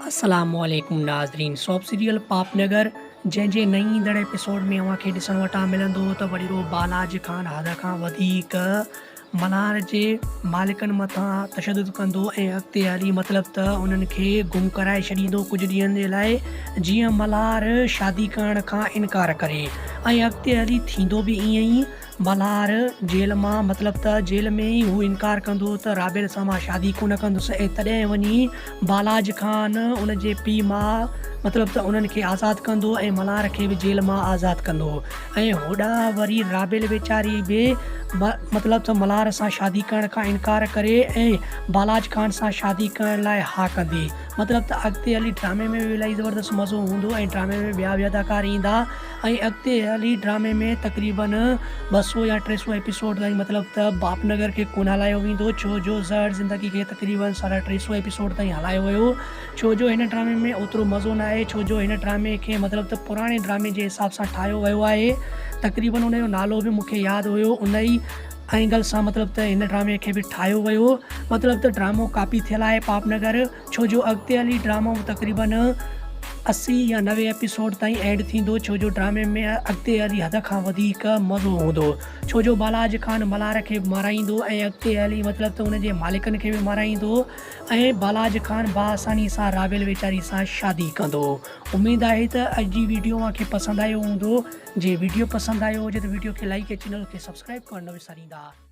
अस्सलामुअलैकुम नाज़रीन। Shop serial पापनगर जंहिंजे नई ईंदड़ एपिसोड में अव्हांखे ॾिसण वटां मिलंदो त वॾेरो बालाज ख़ान हद खां वधीक मल्हार जे मालिकनि मथां तशदुद कंदो ऐं अॻिते हली मतिलबु त उन्हनि खे गुम कराए छॾींदो कुझु ॾींहंनि जे लाइ, जीअं मल्हार शादी करण खां इनकार करे। ऐं अॻिते हली थींदो बि ईअं ई। मल्हार जेल मां मतिलबु त जेल में ई हू इनकार कंदो त राबेल सां मां शादी कोन कंदुसि, ऐं तॾहिं वञी बालाज ख़ान उन जे पीउ मां मतिलबु त उन्हनि खे आज़ादु कंदो ऐं मल्हार खे बि जेल मां आज़ादु कंदो। ऐं होॾां वरी राबेल वेचारी बि मतिलबु त मल्हार सां शादी करण खां इनकार करे ऐं बालाज ख़ान सां शादी करण लाइ हा कंदी। मतिलबु त अॻिते हली ड्रामे में बि इलाही ज़बरदस्त मज़ो हूंदो ऐं ड्रामे में ॿिया बि अदाकार ईंदा। ऐं अॻिते हली ड्रामे में तक़रीबन 200 या 300 एपिसोड ताईं मतिलबु त बापनगर खे कोन हलायो वेंदो, छो जो ज़हर ज़िंदगी खे तक़रीबन 350 एपिसोड ताईं हलायो वियो, छो जो हिन ड्रामे में ओतिरो मज़ो न आहे, छो जो हिन ड्रामे खे मतिलबु त पुराणे ड्रामे जे हिसाब सां ठाहियो वियो आहे। तक़रीबन उनजो नालो बि मूंखे यादि हुयो, उन ई एंगल सां मतिलबु त हिन ड्रामे खे बि ठाहियो वियो। मतिलबु त ड्रामो काफ़ी थियल आहे पापनगर, छो जो अॻिते हली ड्रामो तक़रीबन 80 या 90 एपिसोड ताईं एंड थींदो, छो जो ड्रामे में अॻिते हली हद खां वधीक मज़ो हूंदो, छो जो बालाज ख़ान मल्हार खे माराईंदो ऐं अॻिते हली मतिलबु त उनजे मालिकनि खे बि माराईंदो ऐं बालाज ख़ान बाआसानी सां राबेल वेचारी सां शादी कंदो। उमेदु आहे त अॼु जी वीडियो मूंखे पसंदि आयो हूंदो। जे वीडियो पसंदि आयो हुजे त वीडियो खे लाइक ऐं चैनल खे सब्सक्राइब करणु न विसारींदा।